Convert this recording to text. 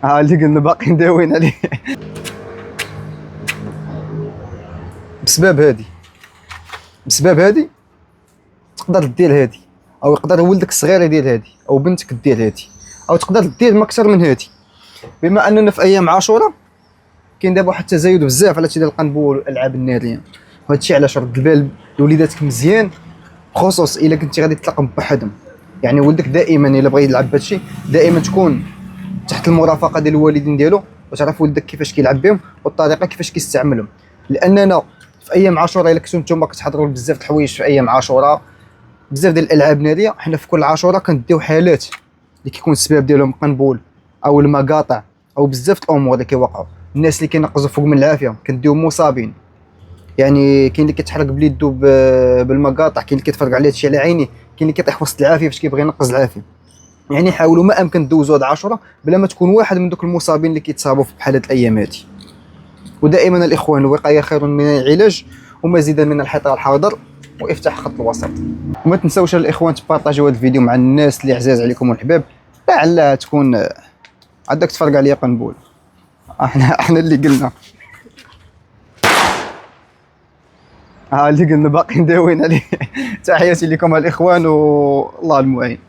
اللي قلنا باقي نداوين عليه. بسبب هادي تقدر دير هادي، او يقدر ولدك الصغير يدير هادي، او بنتك دير هادي، او تقدر دير ما اكثر من هادي. بما اننا في ايام عاشوراء كاين دابا واحد التزايد بزاف على هادشي ديال القنبول والالعاب الناريه، وهذا الشيء علاش رد البال لوليداتك مزيان، بخصوص الا كنتي غادي تلاقم بوحدهم. يعني ولدك دائما الا بغى يلعب بهادشي دائما تكون تحت المرافقه ديال الوالدين ديالو، وتعرف ولدك كيفاش كيلعب بهم والطريقه كيفاش كيستعملهم. لاننا في ايام عاشوراء الا كنتو نتوما كتحضروا بزاف د الحوايج في ايام عاشوراء، بزاف ديال الالعاب الناريه، حنا في كل عاشوراء كنديو حالات اللي كيكون السبب ديالهم قنبول او المقاطع او بزاف د الامور اللي كيوقعوا. الناس اللي كينقزوا فوق من العافيه كنديو مصابين. يعني كاين اللي كيتحرق بليدو بالمقاطع، كاين اللي كيتفرق عليه هادشي على عينيه، كاين اللي كيطيح وسط العافيه فاش كيبغي ينقز العافيه. يعني حاولوا ما امكن دوزوا هاد 10 بلا ما تكون واحد من دوك المصابين اللي كيتصابوا في بحال هاد الايام هادي. ودائما الاخوان الوقايه خير من العلاج، ومزيدا من الحذر الحاضر وافتح خط الوسط. وما تنساوش الاخوان تبارطاجيو هذا الفيديو مع الناس اللي عزاز عليكم والحباب، لعل تكون عندك تفرق عليا قنبول. احنا اللي قلنا اللي قلنا باقي نداوين عليه. تحياتي لكم الاخوان والله المعين.